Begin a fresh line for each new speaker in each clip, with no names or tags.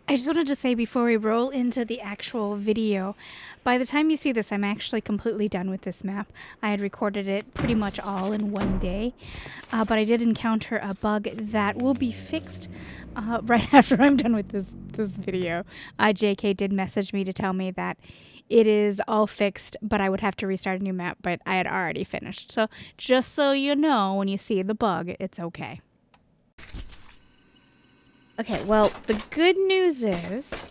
I just wanted to say before we roll into the actual video, by the time you see this, I'm actually completely done with this map. I had recorded it pretty much all in one day, but I did encounter a bug that will be fixed right after I'm done with this video. JK did message me to tell me that it is all fixed, but I would have to restart a new map, but I had already finished. So just so you know, when you see the bug, it's okay. Okay, well, the good news is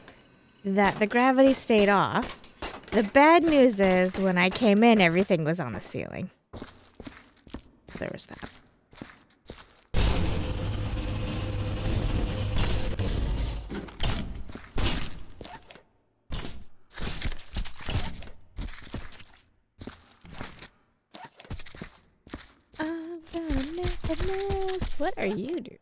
that the gravity stayed off. The bad news is when I came in, everything was on the ceiling. There was that. I'm gonna make a mess. What are you doing?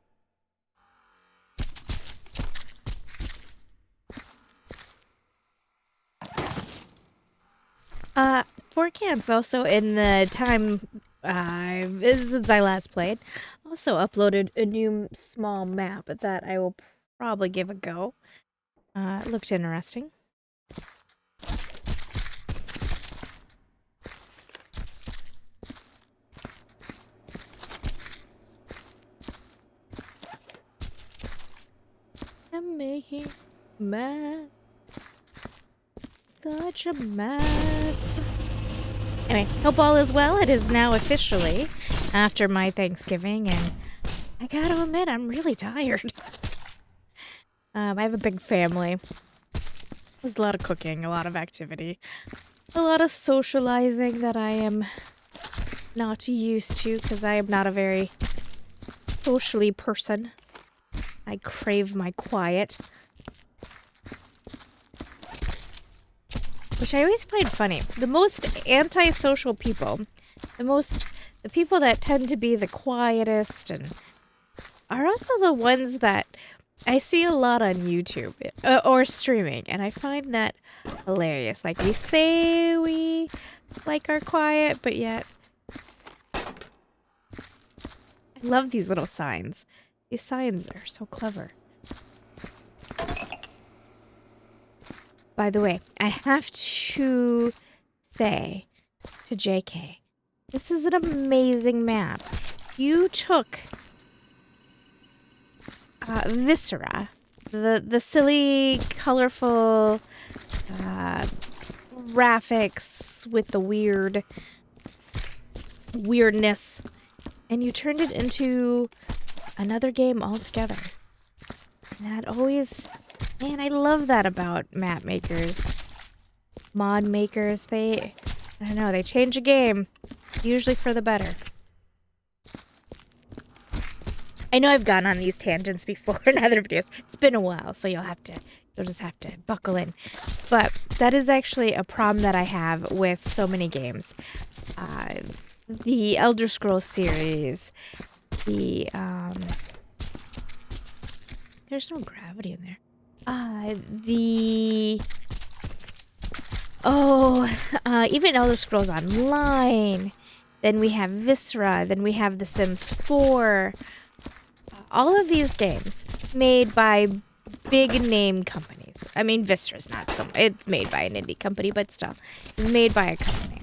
For camps, also in the time since I last played, also uploaded a new small map that I will probably give a go. It looked interesting. I'm making a mess. Such a mess. Anyway, hope all is well. It is now officially after my Thanksgiving, and I gotta admit, I'm really tired. I have a big family. There's a lot of cooking, a lot of activity, a lot of socializing that I am not used to because I am not a very socially person. I crave my quiet. Which I always find funny. The most antisocial people, the people that tend to be the quietest and are also the ones that I see a lot on YouTube or streaming, and I find that hilarious. Like, we say we like our quiet, but yet I love these little signs. These signs are so clever. By the way, I have to say to JK, this is an amazing map. You took Viscera, the silly, colorful graphics with the weirdness, and you turned it into another game altogether. And that always... Man, I love that about map makers, mod makers. I don't know, they change a game, usually for the better. I know I've gone on these tangents before in other videos. It's been a while, so you'll just have to buckle in. But that is actually a problem that I have with so many games. The Elder Scrolls series, there's no gravity in there. Even Elder Scrolls Online. Then we have Viscera. Then we have The Sims 4. All of these games made by big name companies. I mean, Viscera's not it's made by an indie company, but still, it's made by a company.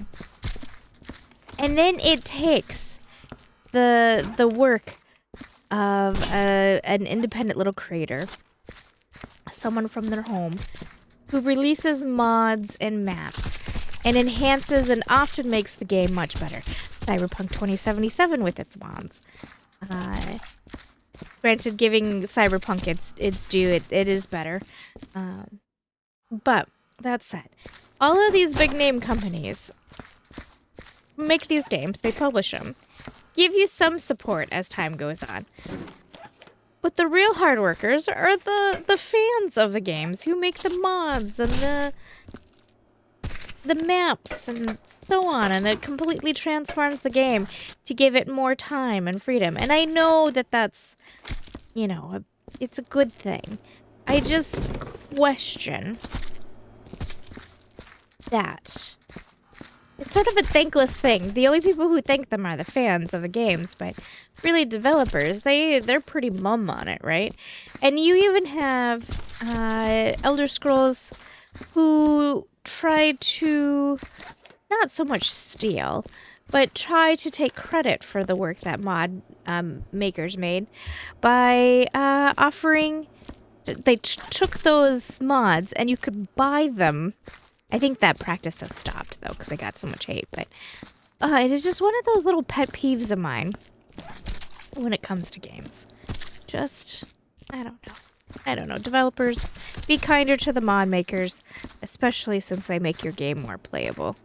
And then it takes the work of an independent little creator, someone from their home, who releases mods and maps and enhances and often makes the game much better. Cyberpunk 2077 with its mods. Granted, giving Cyberpunk its due, it is better. But that said, all of these big name companies make these games, they publish them, give you some support as time goes on. But the real hard workers are the fans of the games who make the mods and the maps and so on, and it completely transforms the game to give it more time and freedom. And I know that that's, you know, it's a good thing. I just question that. It's sort of a thankless thing. The only people who thank them are the fans of the games, but really developers, they're pretty mum on it, right? And you even have Elder Scrolls who tried to not so much steal, but try to take credit for the work that mod makers made by offering. They took those mods and you could buy them. I think that practice has stopped though because I got so much hate, but it is just one of those little pet peeves of mine when it comes to games. Just, I don't know. Developers, be kinder to the mod makers, especially since they make your game more playable.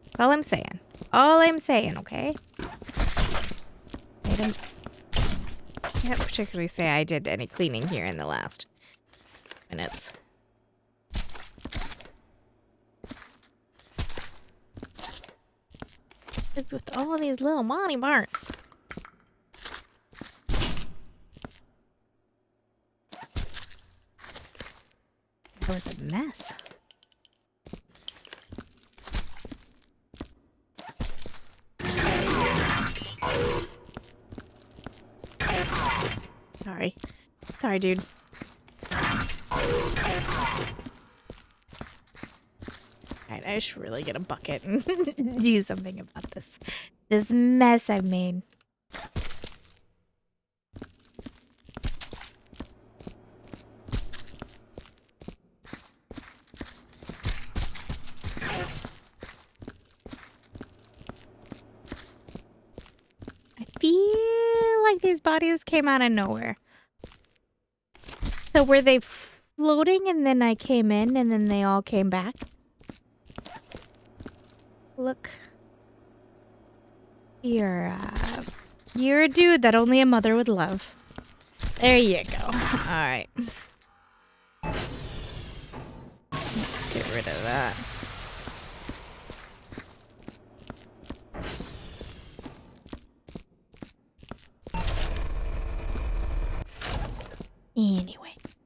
That's all I'm saying. All I'm saying, okay? I can't particularly say I did any cleaning here in the last minutes. It's with all these little money marks. It was a mess. Sorry. Sorry, dude. Alright, I should really get a bucket and do something about this mess I've made. I feel like these bodies came out of nowhere. So were they floating and then I came in and then they all came back? Look. You're a dude that only a mother would love. There you go. Alright. Let's get rid of that.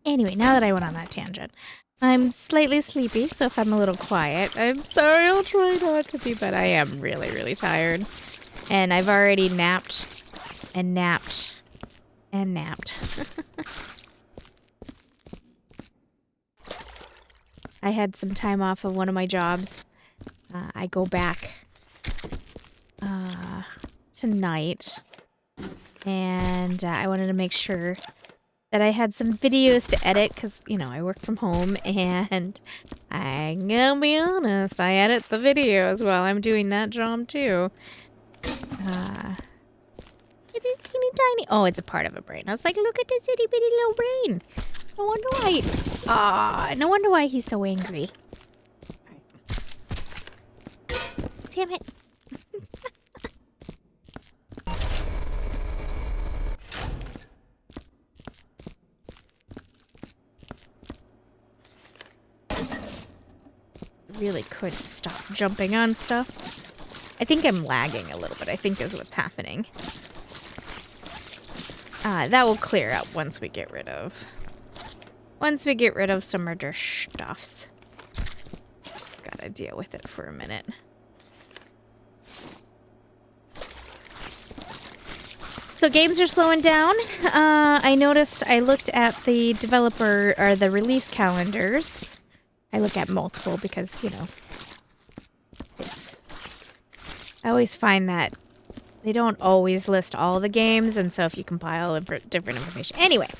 Anyway, now that I went on that tangent, I'm slightly sleepy, so if I'm a little quiet, I'm sorry, I'll try not to be, but I am really, really tired. And I've already napped, and napped, and napped. I had some time off of one of my jobs. I go back tonight, and I wanted to make sure that I had some videos to edit because, you know, I work from home and I'm gonna be honest, I edit the videos while I'm doing that job too. It is teeny tiny. Oh, it's a part of a brain. I was like, look at this itty bitty little brain. No wonder why. No wonder why he's so angry. Damn it. Really could stop jumping on stuff. I think I'm lagging a little bit, I think is what's happening. That will clear up once we get rid of some murder stuffs. Gotta deal with it for a minute. So games are slowing down. I noticed I looked at the developer or the release calendars. I look at multiple because, you know, I always find that they don't always list all the games, and so if you compile different information. Anyway,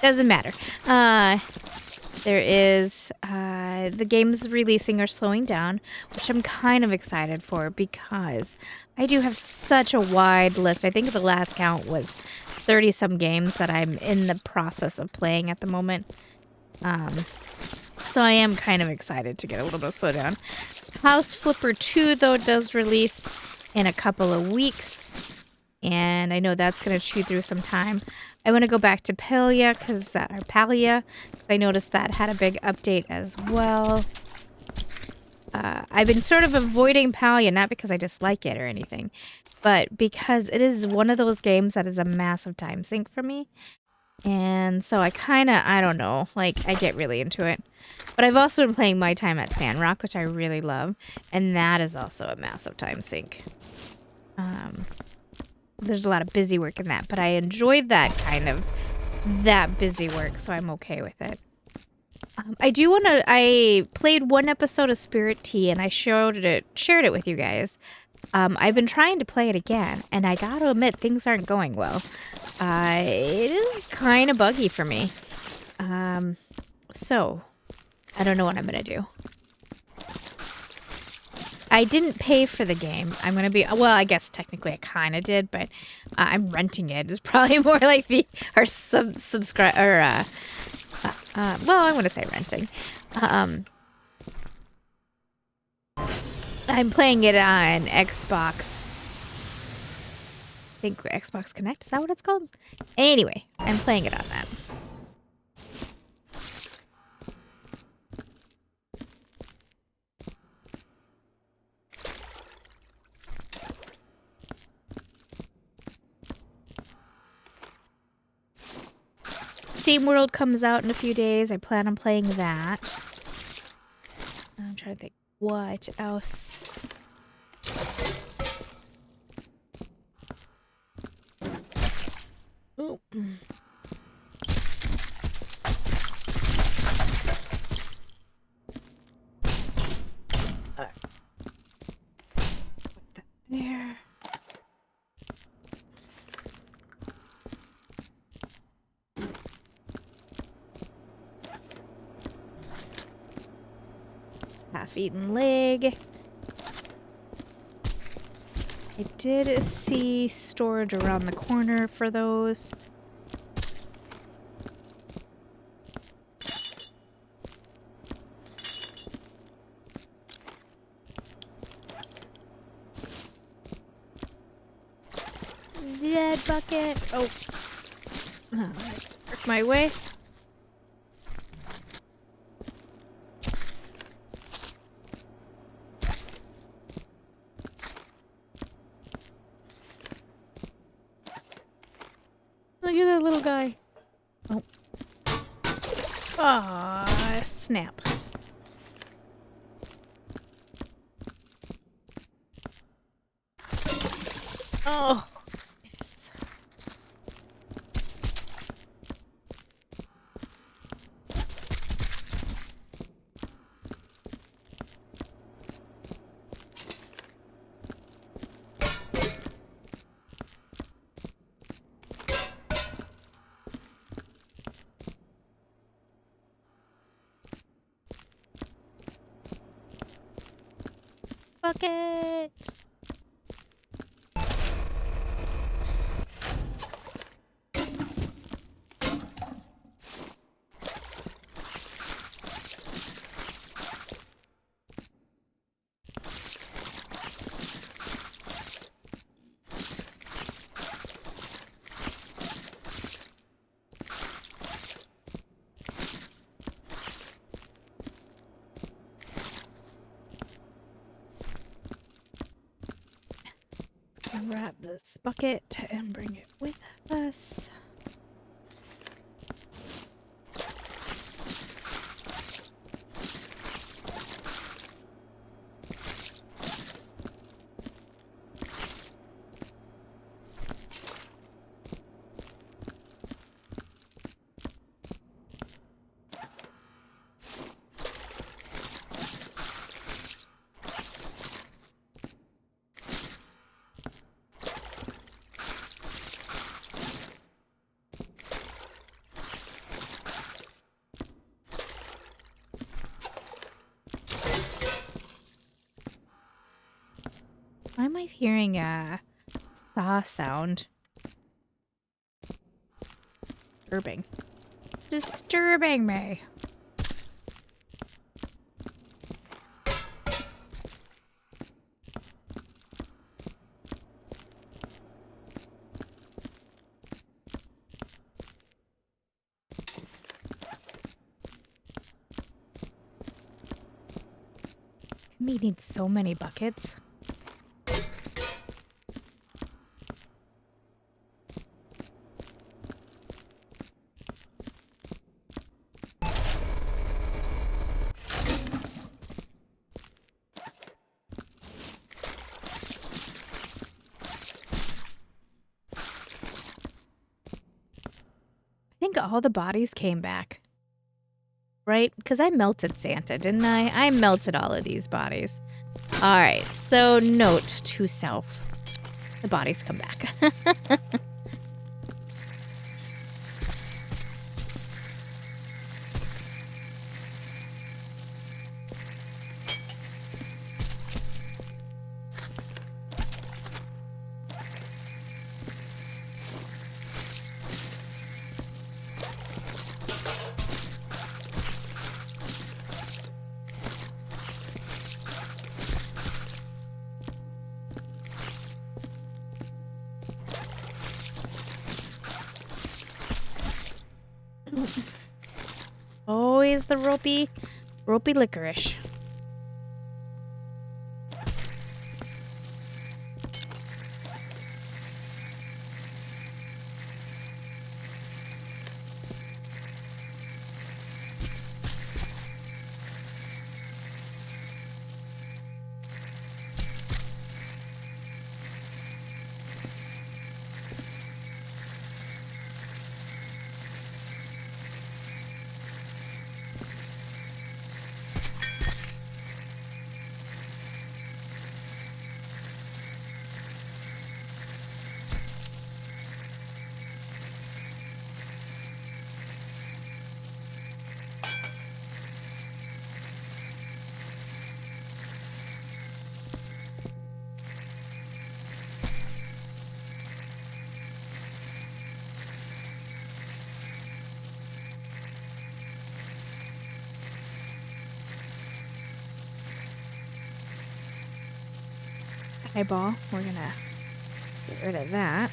doesn't matter. There is, the games releasing are slowing down, which I'm kind of excited for because I do have such a wide list. I think the last count was 30-some games that I'm in the process of playing at the moment. So I am kind of excited to get a little bit of slowdown. House Flipper 2, though, does release in a couple of weeks. And I know that's going to chew through some time. I want to go back to Palia, because I noticed that had a big update as well. I've been sort of avoiding Palia, not because I dislike it or anything, but because it is one of those games that is a massive time sink for me. And so I don't know, like, I get really into it. But I've also been playing My Time at Sandrock, which I really love, and that is also a massive time sink. There's a lot of busy work in that, but I enjoyed that busy work, so I'm okay with it. I do want to. I played one episode of Spirit Tea and I shared it with you guys. I've been trying to play it again, and I gotta admit things aren't going well. It is kind of buggy for me. So I don't know what I'm gonna do. I didn't pay for the game. I'm gonna be well. I guess technically I kind of did, but I'm renting it. It's probably more like our subscribe or well, I'm gonna say renting. I'm playing it on Xbox. I think Xbox Connect, is that what it's called? Anyway, I'm playing it on that. Steam World comes out in a few days. I plan on playing that. I'm trying to think what else. Ooh. Put that there. It's half-eaten leg. I did see storage around the corner for those. Dead bucket. Oh. Work my way. Look at that little guy. Oh. Aw, snap. Oh. Yes. Bucket. Grab this bucket and bring it with us. Why am I hearing a saw sound? Disturbing. Disturbing me. Me needs so many buckets. I think all the bodies came back. right? Because I melted Santa, didn't I? I melted all of these bodies. All right, so note to self. The bodies come back. Always the ropey licorice. Eyeball. We're gonna get rid of that.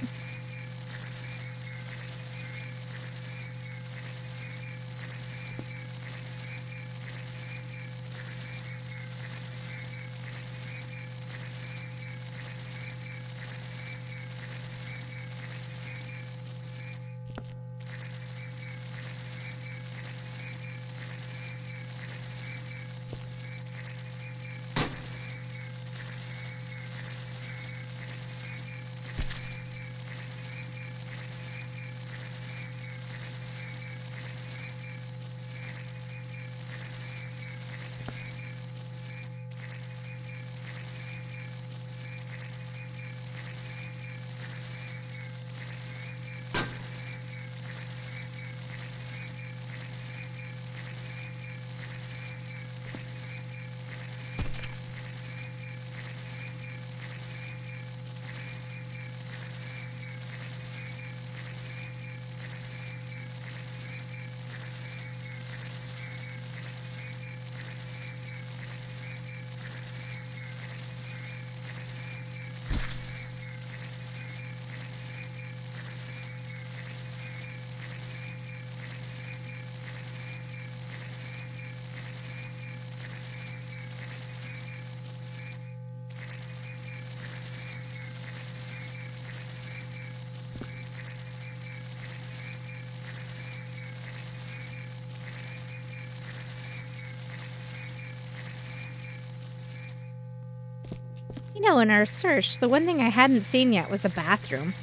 You know, in our search, the one thing I hadn't seen yet was a bathroom.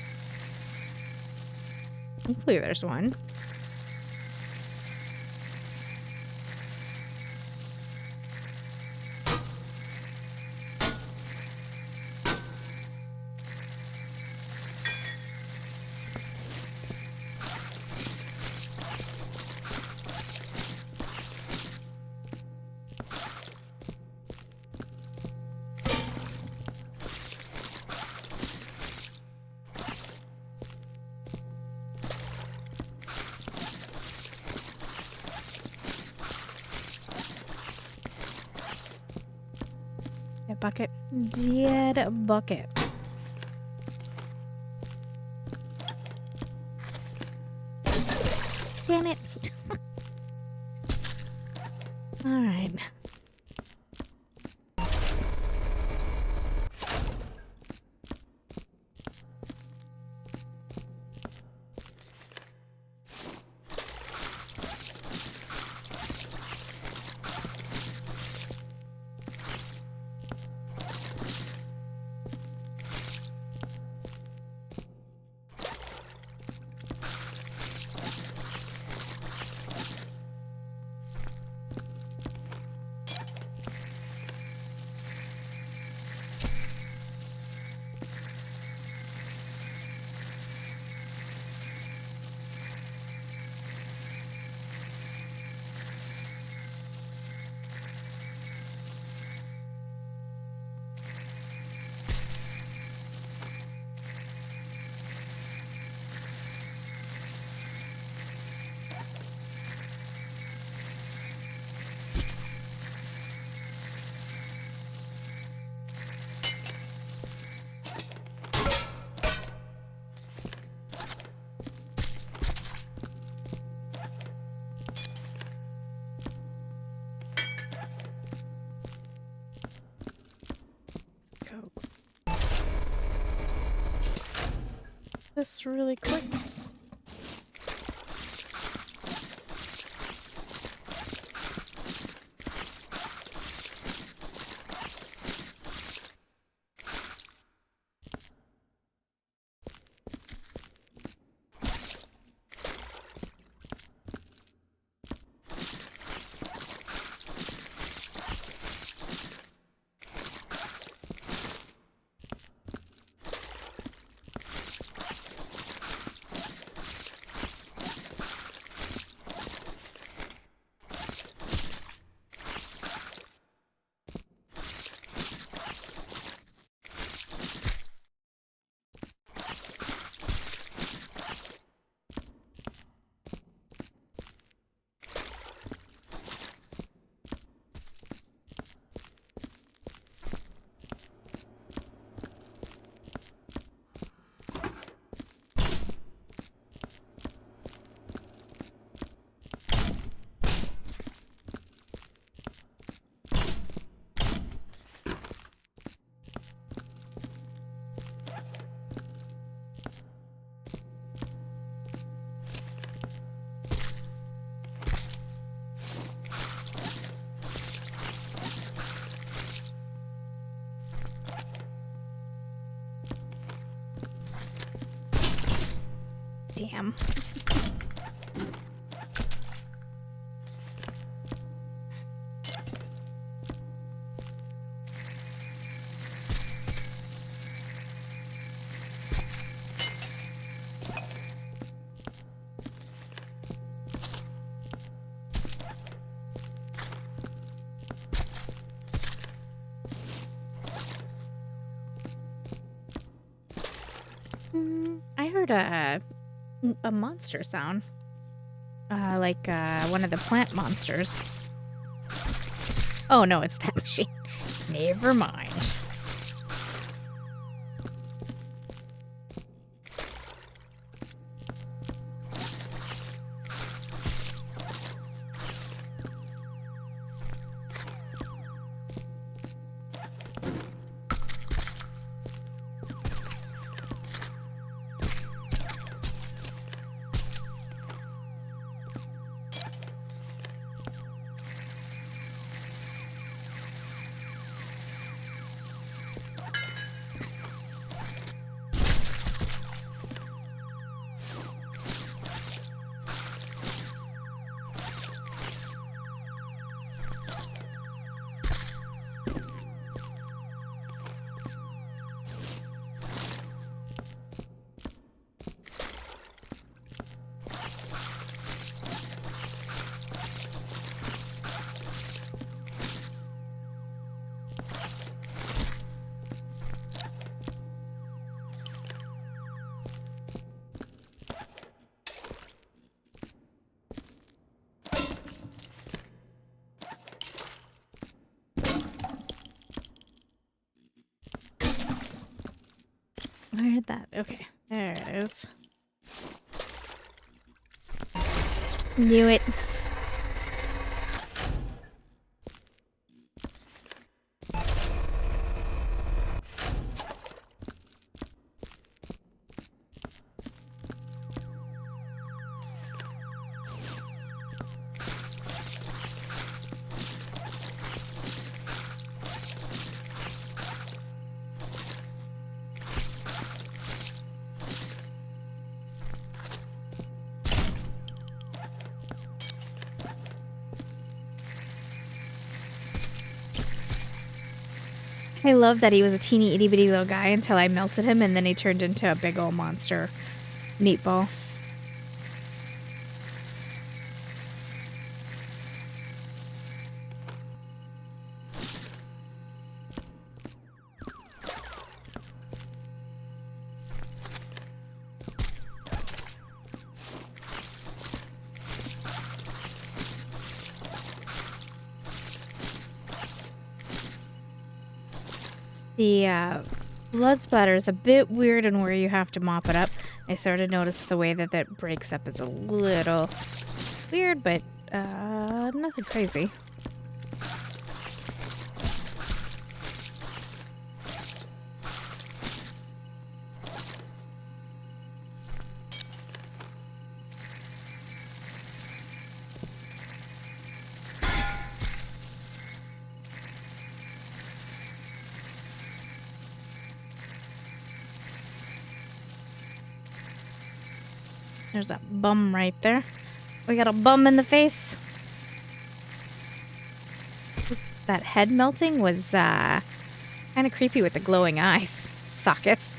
Hopefully there's one. Bucket. Dead bucket. Damn it. All right. this really quick. Damn. I heard a monster sound. Like one of the plant monsters. Oh no, it's that machine. Never mind. Where did that? Okay, there it is. Knew it. I love that he was a teeny itty bitty little guy until I melted him and then he turned into a big old monster meatball. The blood splatter is a bit weird in where you have to mop it up. I sort of noticed the way that that breaks up is a little weird, but nothing crazy. There's that bum right there. We got a bum in the face. That head melting was kind of creepy with the glowing eyes sockets.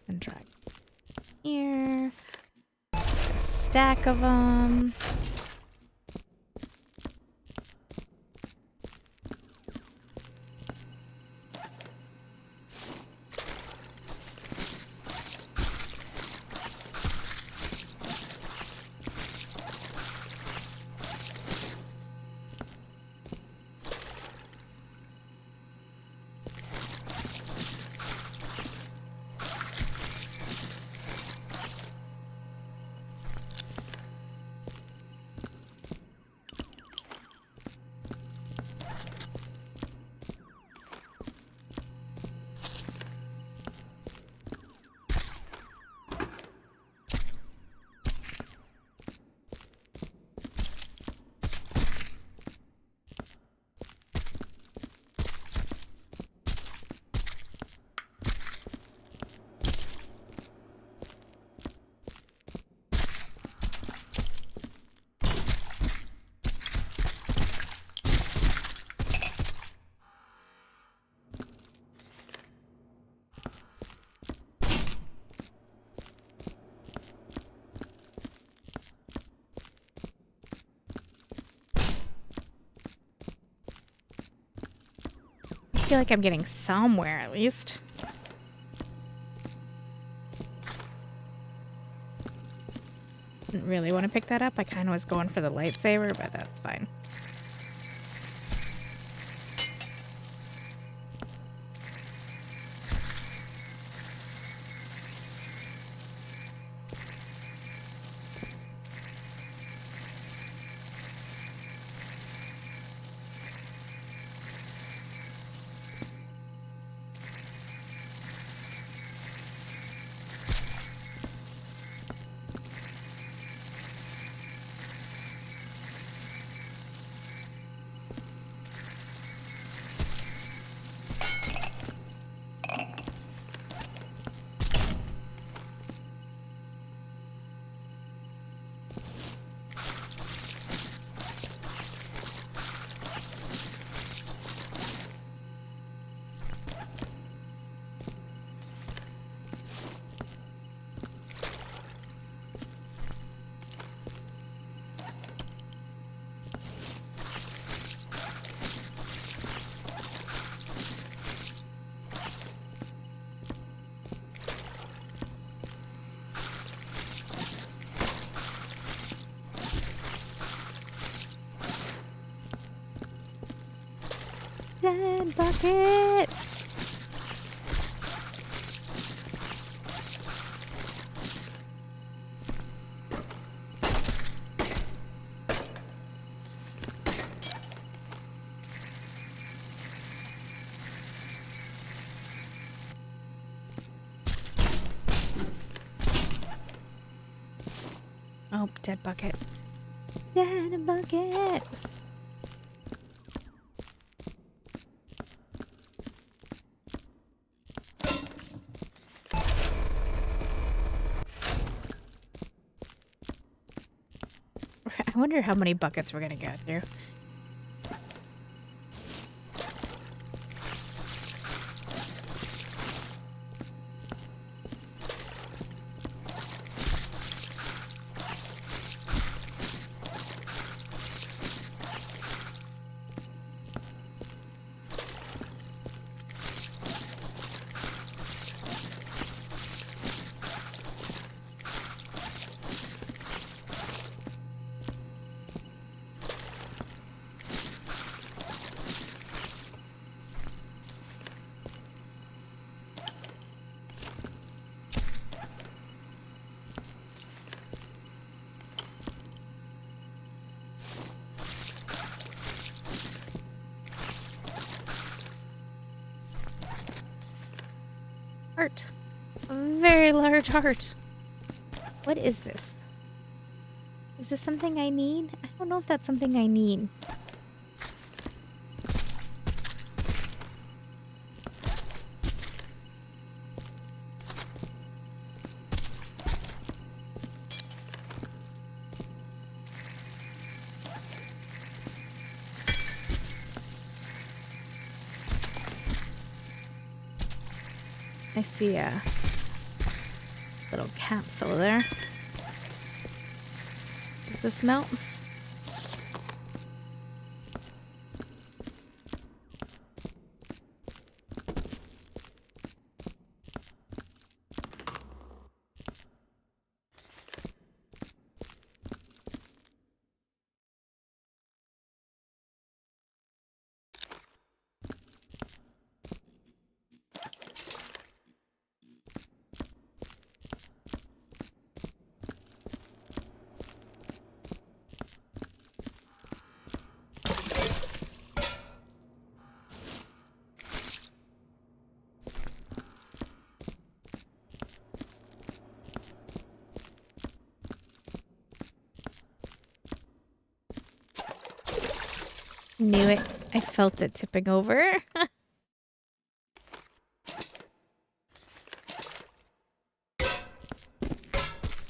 And drag here. A stack of them. I feel like I'm getting somewhere at least. Didn't really want to pick that up. I kind of was going for the lightsaber, but that's fine. Dead bucket! Oh, dead bucket. Dead bucket! I wonder how many buckets we're gonna go through. heart. A very large heart. What is this? Is this something I need? I don't know if that's something I need. I see a little capsule there. Does this melt? Knew it. I felt it tipping over.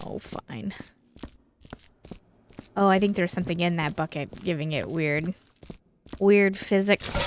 Oh, fine. Oh, I think there's something in that bucket giving it weird physics.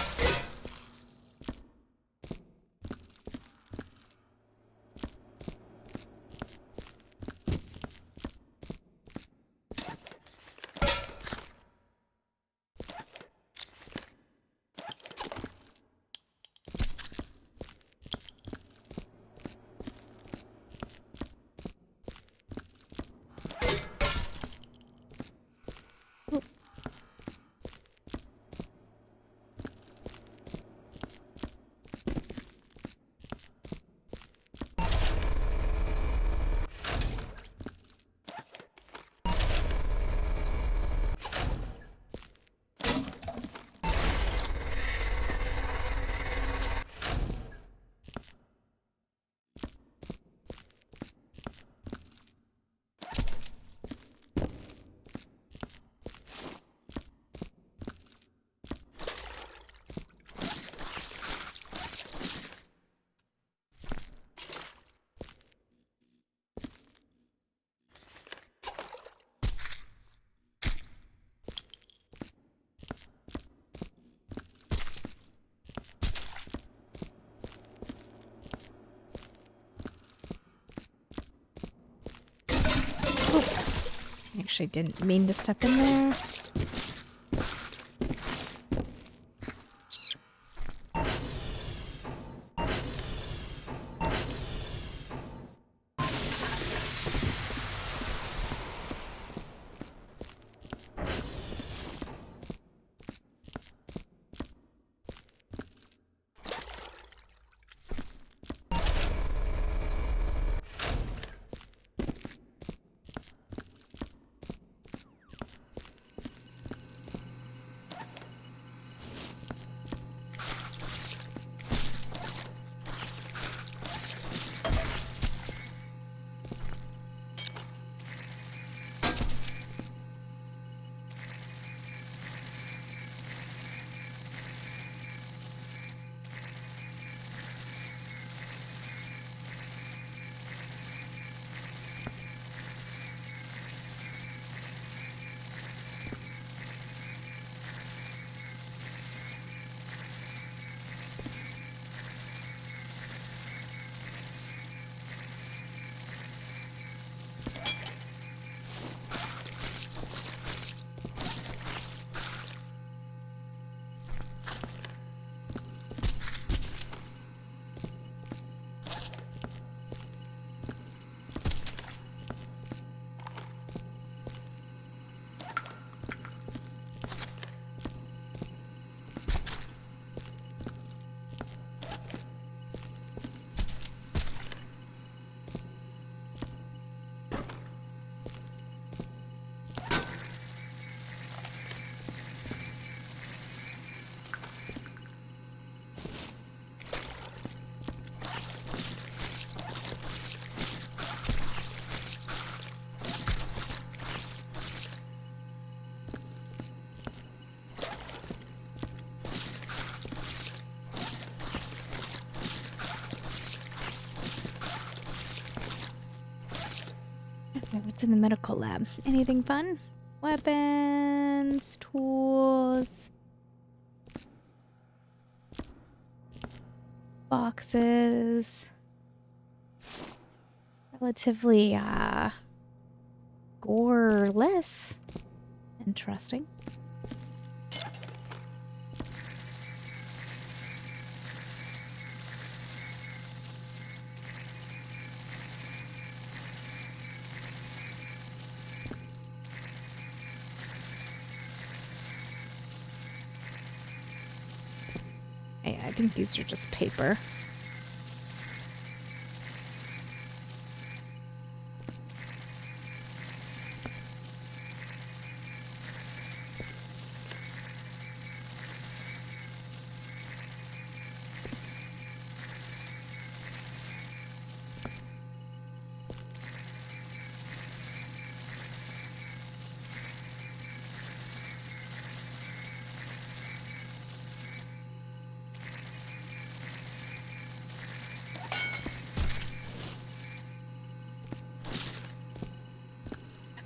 Actually didn't mean to step in there. Okay, what's in the medical lab? Anything fun? Weapons, tools, boxes. Relatively, gore-less. Interesting. Yeah, I think these are just paper.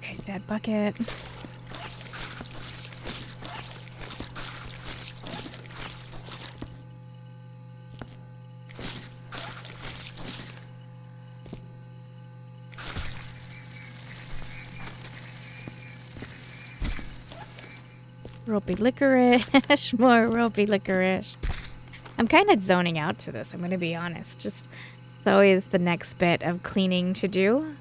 Okay, dead bucket. Ropey licorice, more ropey licorice. I'm kind of zoning out to this, I'm going to be honest. Just, it's always the next bit of cleaning to do.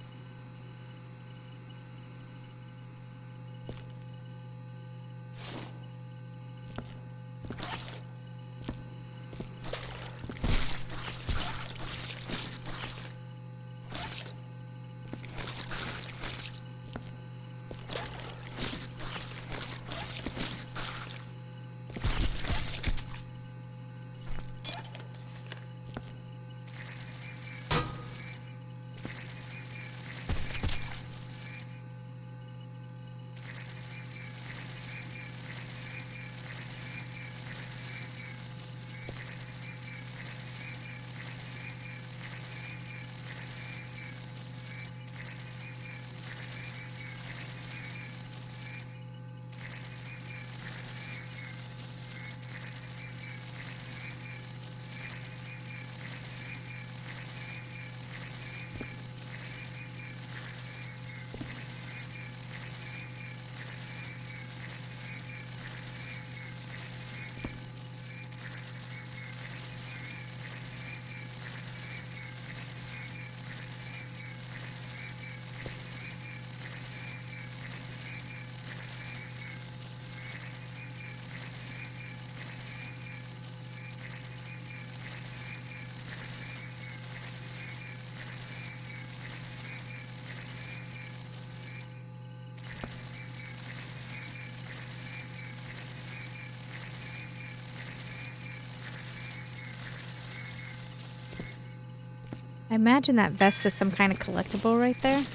I imagine that vest is some kind of collectible right there,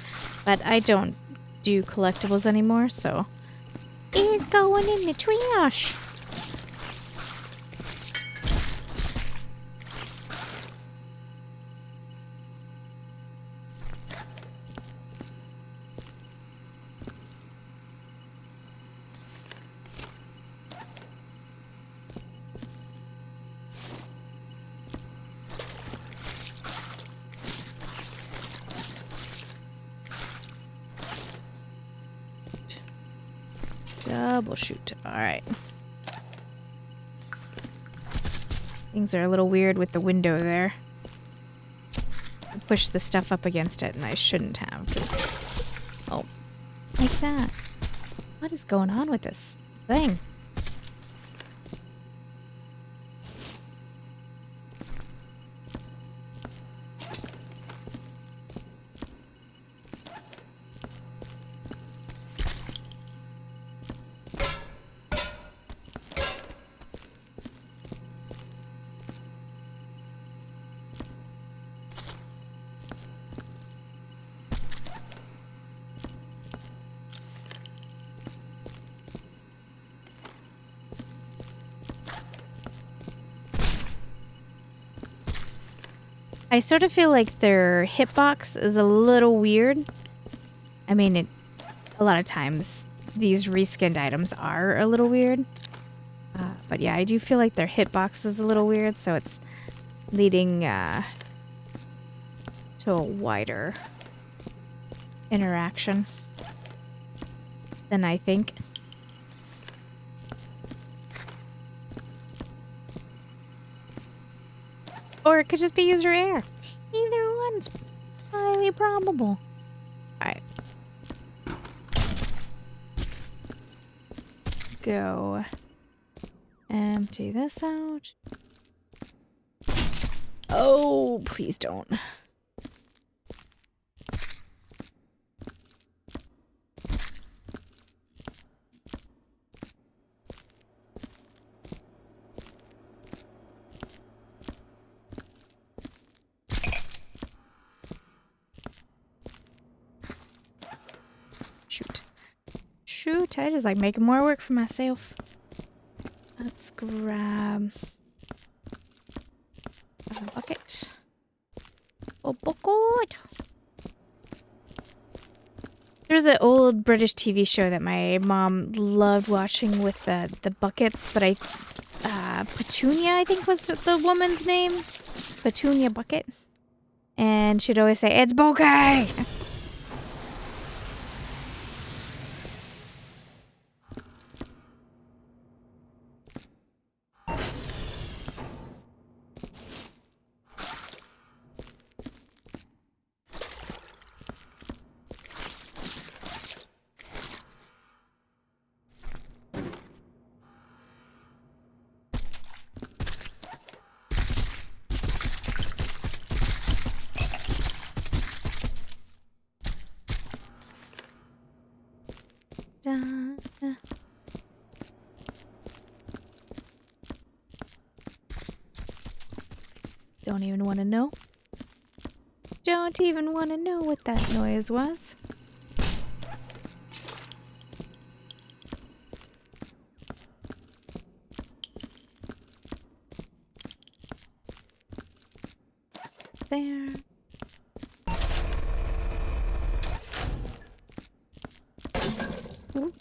but I don't do collectibles anymore, so it's going in the trash. Double shoot. All right. Things are a little weird with the window there. I pushed the stuff up against it, and I shouldn't have. 'Cause... Oh, like that. What is going on with this thing? I sort of feel like their hitbox is a little weird. I mean, a lot of times these reskinned items are a little weird. But yeah, I do feel like their hitbox is a little weird, so it's leading to a wider interaction than I think. Or it could just be user error. Either one's highly probable. Alright. Go empty this out. Oh, please don't. Shoot, I just like making more work for myself. Let's grab a bucket. A bucket. There's an old British TV show that my mom loved watching with the buckets, but Petunia, I think was the woman's name. Petunia Bucket. And she'd always say, "It's bokeh!" Don't even want to know. Don't even want to know what that noise was. There. Ooh.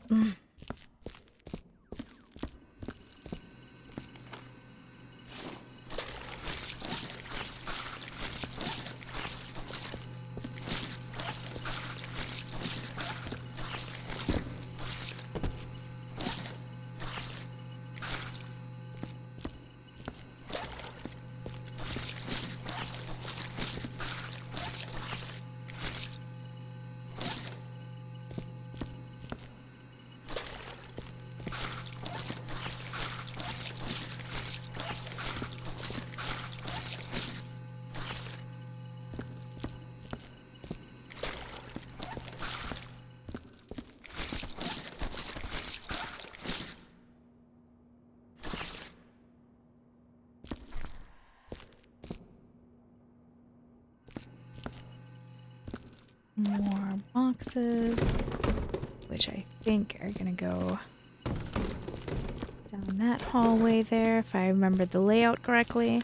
More boxes, which I think are gonna go down that hallway there, if I remember the layout correctly.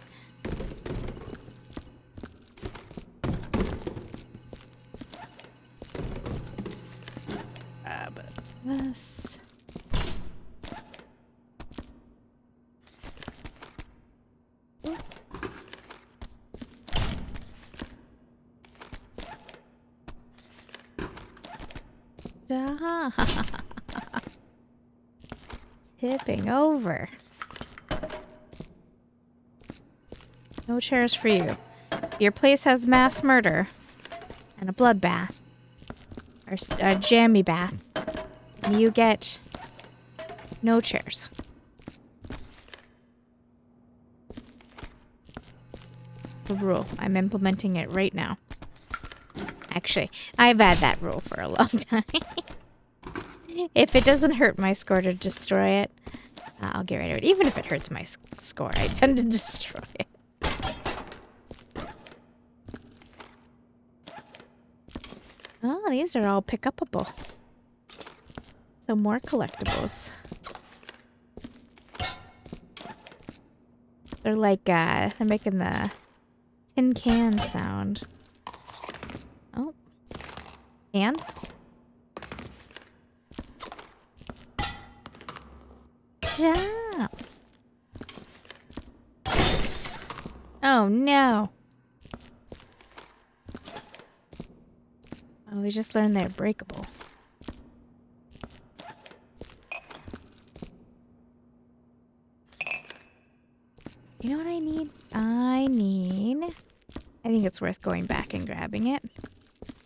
Grab this. Tipping over. No chairs for you. Your place has mass murder and a bloodbath, or a jammy bath, and you get no chairs. It's a rule. I'm implementing it right now. Actually, I've had that rule for a long time. If it doesn't hurt my score to destroy it, I'll get rid of it. Even if it hurts my score, I tend to destroy it. Oh, these are all pick-upable. So more collectibles. They're like, they're making the tin can sound. Oh. Cans? Stop. Oh no. Oh, we just learned they're breakable. You know what I need? I think it's worth going back and grabbing it.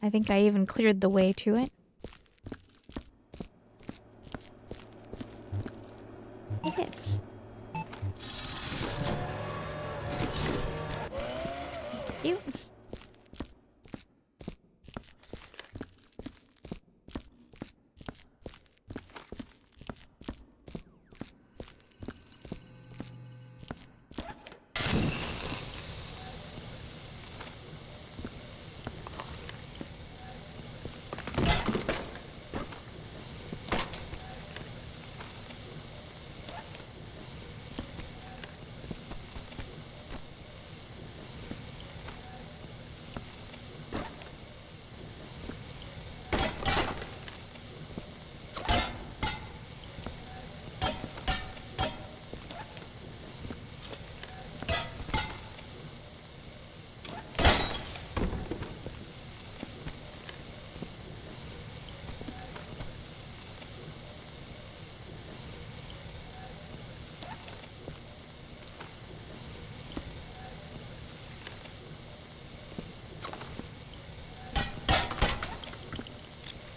I think I even cleared the way to it. I did. Thank you.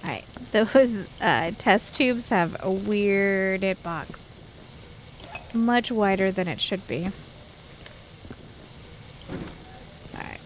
Alright, those test tubes have a weird hitbox. Much wider than it should be. Alright.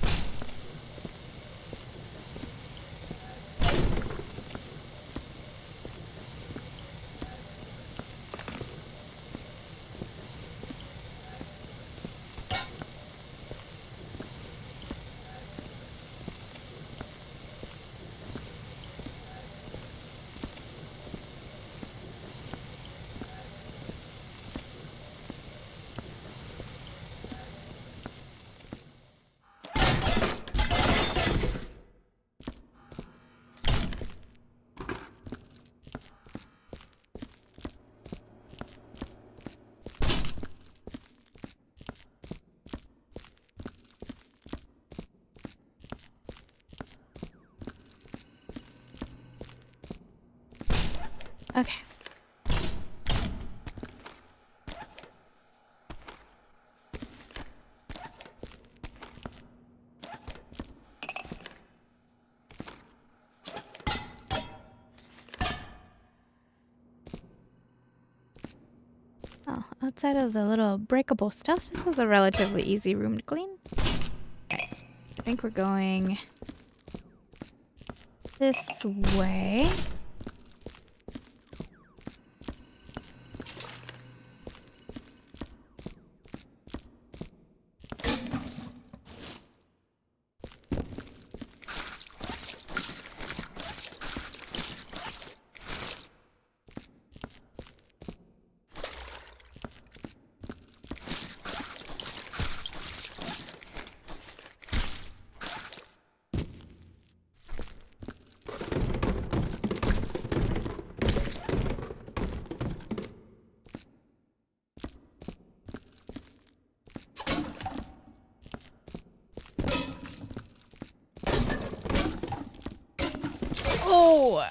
Okay. Oh, outside of the little breakable stuff, this is a relatively easy room to clean. Okay. I think we're going this way. Oh!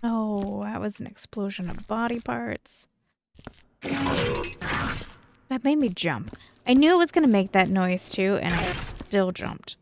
Oh, that was an explosion of body parts. That made me jump. I knew it was going to make that noise too, and I still jumped.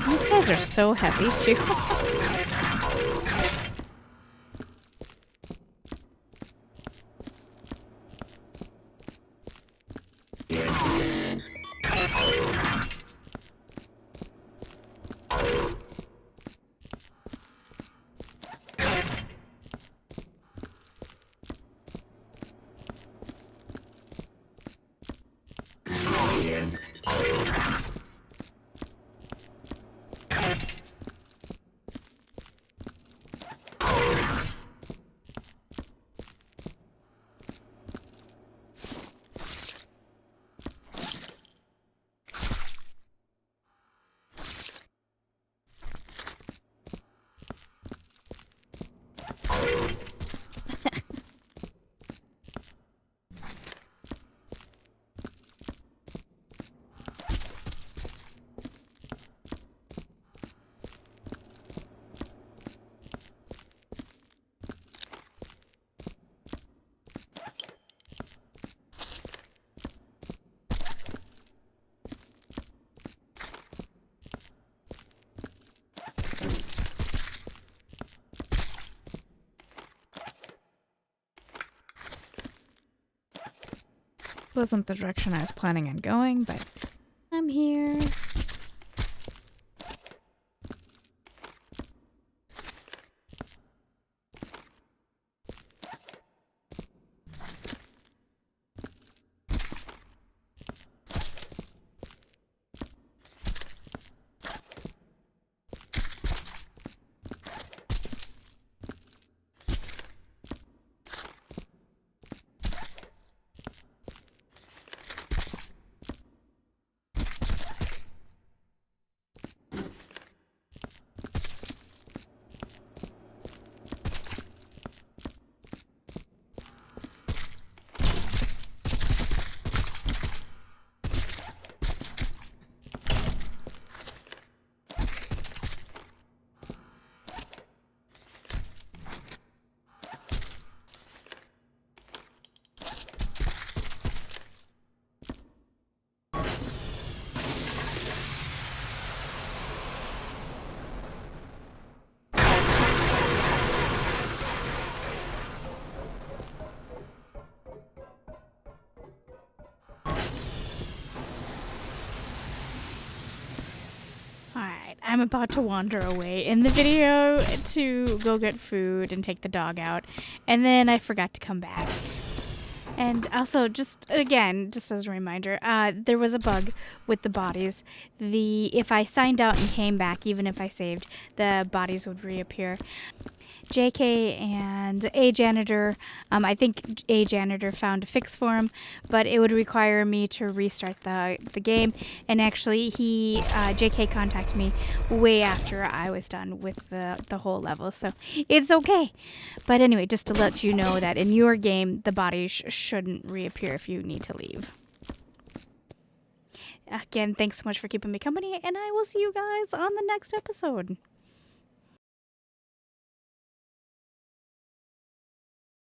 These guys are so heavy too. Wasn't the direction I was planning on going, but I'm here. I'm about to wander away in the video to go get food and take the dog out, and then I forgot to come back.
And also, just again, just as a reminder, there was a bug with the bodies. If I signed out and came back, even if I saved, the bodies would reappear. JK and A Janitor, I think A Janitor found a fix for him, but it would require me to restart the game. And actually, JK contacted me way after I was done with the whole level, so it's okay. But anyway, just to let you know that in your game, the bodies shouldn't reappear if you need to leave. Again, thanks so much for keeping me company, and I will see you guys on the next episode.